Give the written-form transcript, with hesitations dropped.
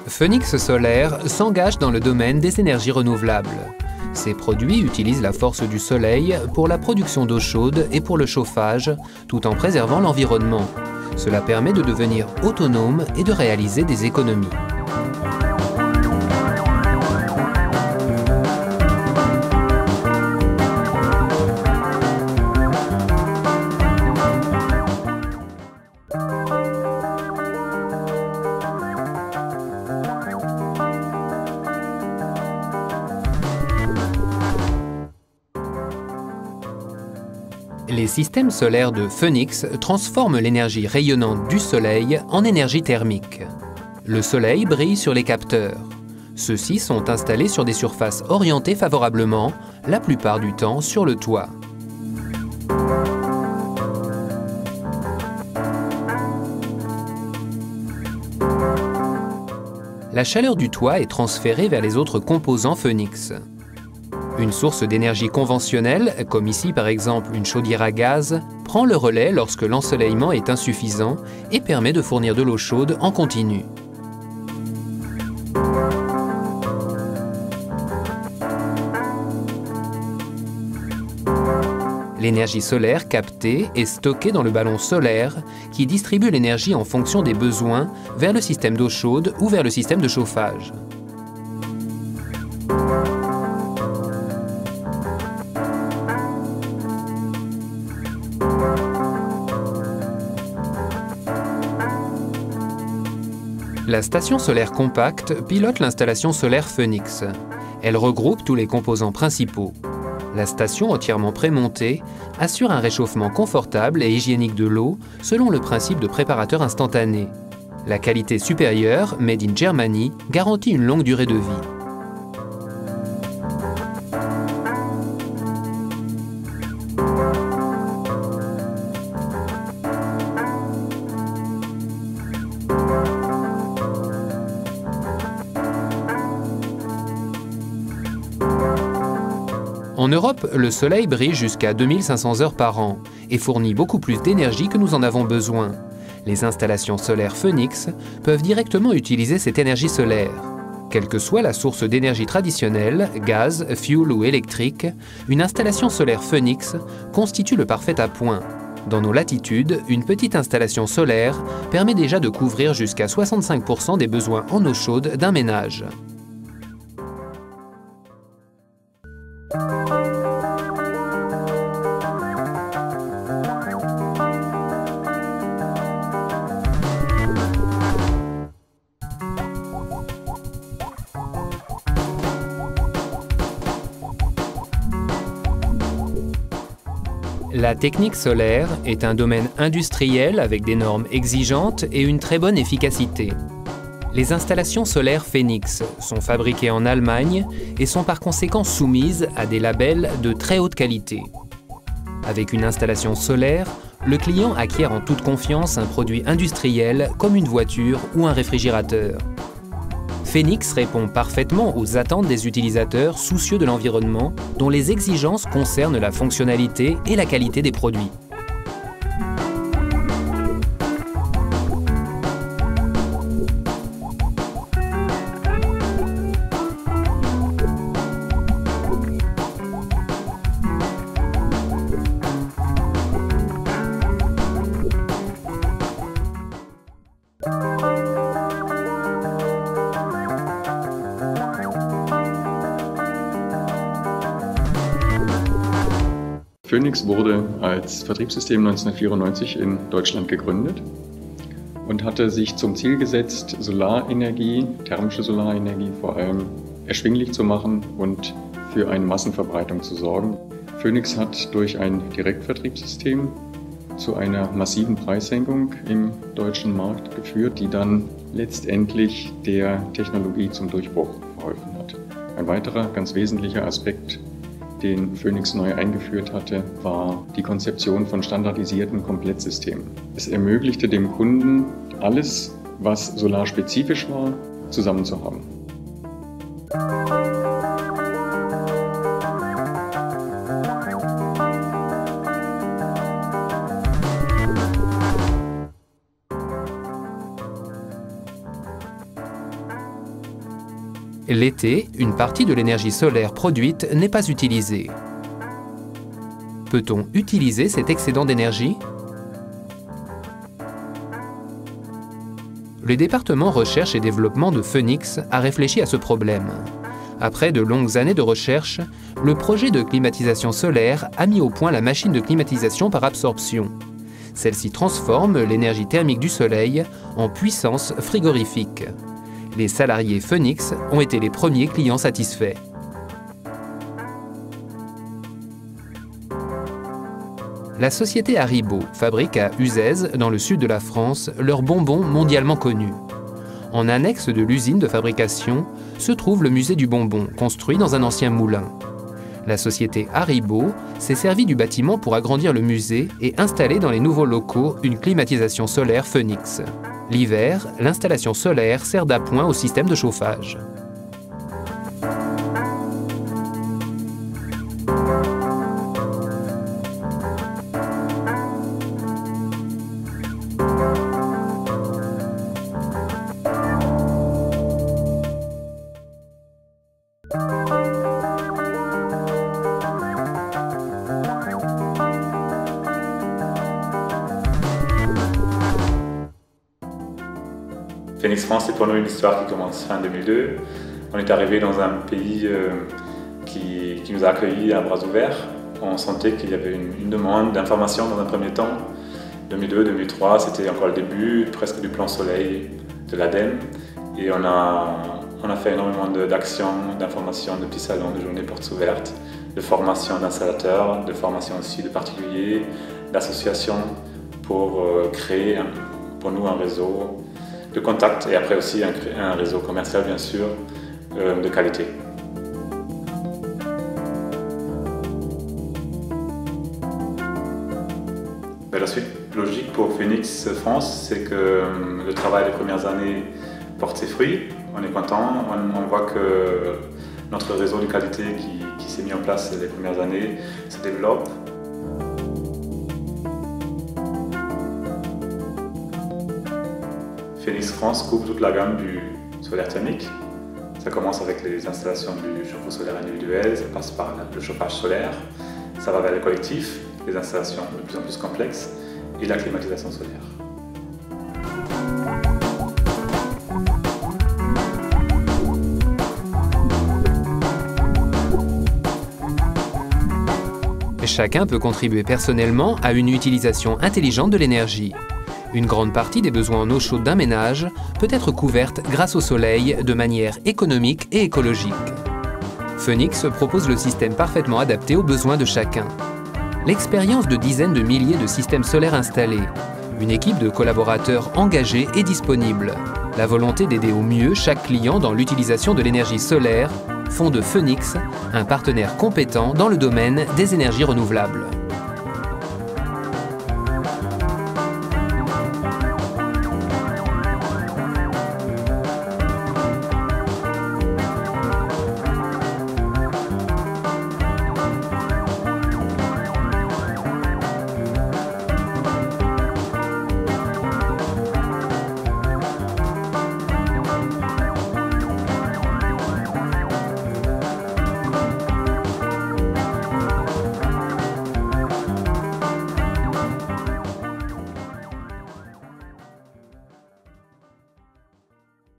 Phoenix Solaire s'engage dans le domaine des énergies renouvelables. Ces produits utilisent la force du soleil pour la production d'eau chaude et pour le chauffage, tout en préservant l'environnement. Cela permet de devenir autonome et de réaliser des économies. Les systèmes solaires de Phoenix transforment l'énergie rayonnante du soleil en énergie thermique. Le soleil brille sur les capteurs. Ceux-ci sont installés sur des surfaces orientées favorablement, la plupart du temps sur le toit. La chaleur du toit est transférée vers les autres composants Phoenix. Une source d'énergie conventionnelle, comme ici par exemple une chaudière à gaz, prend le relais lorsque l'ensoleillement est insuffisant et permet de fournir de l'eau chaude en continu. L'énergie solaire captée est stockée dans le ballon solaire qui distribue l'énergie en fonction des besoins vers le système d'eau chaude ou vers le système de chauffage. La station solaire compacte pilote l'installation solaire Phoenix. Elle regroupe tous les composants principaux. La station entièrement prémontée assure un réchauffement confortable et hygiénique de l'eau selon le principe de préparateur instantané. La qualité supérieure, made in Germany, garantit une longue durée de vie. En Europe, le soleil brille jusqu'à 2500 heures par an et fournit beaucoup plus d'énergie que nous en avons besoin. Les installations solaires Phoenix peuvent directement utiliser cette énergie solaire. Quelle que soit la source d'énergie traditionnelle, gaz, fuel ou électrique, une installation solaire Phoenix constitue le parfait appoint. Dans nos latitudes, une petite installation solaire permet déjà de couvrir jusqu'à 65% des besoins en eau chaude d'un ménage. La technique solaire est un domaine industriel avec des normes exigeantes et une très bonne efficacité. Les installations solaires Phoenix sont fabriquées en Allemagne et sont par conséquent soumises à des labels de très haute qualité. Avec une installation solaire, le client acquiert en toute confiance un produit industriel comme une voiture ou un réfrigérateur. Phoenix répond parfaitement aux attentes des utilisateurs soucieux de l'environnement, dont les exigences concernent la fonctionnalité et la qualité des produits. Phoenix wurde als Vertriebssystem 1994 in Deutschland gegründet und hatte sich zum Ziel gesetzt, Solarenergie, thermische Solarenergie vor allem erschwinglich zu machen und für eine Massenverbreitung zu sorgen. Phoenix hat durch ein Direktvertriebssystem zu einer massiven Preissenkung im deutschen Markt geführt, die dann letztendlich der Technologie zum Durchbruch verholfen hat. Ein weiterer ganz wesentlicher Aspekt den Phoenix neu eingeführt hatte, war die Konzeption von standardisierten Komplettsystemen. Es ermöglichte dem Kunden, alles, was solarspezifisch war, zusammen zu haben. L'été, une partie de l'énergie solaire produite n'est pas utilisée. Peut-on utiliser cet excédent d'énergie? Le département recherche et développement de Phoenix a réfléchi à ce problème. Après de longues années de recherche, le projet de climatisation solaire a mis au point la machine de climatisation par absorption. Celle-ci transforme l'énergie thermique du soleil en puissance frigorifique. Les salariés Phoenix ont été les premiers clients satisfaits. La société Haribo fabrique à Uzès, dans le sud de la France, leurs bonbons mondialement connus. En annexe de l'usine de fabrication se trouve le musée du bonbon, construit dans un ancien moulin. La société Haribo s'est servie du bâtiment pour agrandir le musée et installer dans les nouveaux locaux une climatisation solaire Phoenix. L'hiver, l'installation solaire sert d'appoint au système de chauffage. Phoenix France, c'est pour nous une histoire qui commence fin 2002. On est arrivé dans un pays qui nous a accueillis à bras ouverts. On sentait qu'il y avait une demande d'information dans un premier temps. 2002-2003, c'était encore le début presque du plan soleil de l'ADEME. Et on a fait énormément d'actions, d'informations, de petits salons, de journées portes ouvertes, de formation d'installateurs, de formation aussi de particuliers, d'associations pour créer pour nous un réseau de contact et après aussi un réseau commercial bien sûr de qualité. La suite logique pour Phoenix France, c'est que le travail des premières années porte ses fruits. On est content, on voit que notre réseau de qualité qui s'est mis en place les premières années se développe. Phoenix France couvre toute la gamme du solaire thermique. Ça commence avec les installations du chauffe-eau solaire individuel, ça passe par le chauffage solaire, ça va vers le collectif, les installations de plus en plus complexes et la climatisation solaire. Chacun peut contribuer personnellement à une utilisation intelligente de l'énergie. Une grande partie des besoins en eau chaude d'un ménage peut être couverte grâce au soleil de manière économique et écologique. Phoenix propose le système parfaitement adapté aux besoins de chacun. L'expérience de dizaines de milliers de systèmes solaires installés, une équipe de collaborateurs engagés et disponibles, la volonté d'aider au mieux chaque client dans l'utilisation de l'énergie solaire font de Phoenix un partenaire compétent dans le domaine des énergies renouvelables.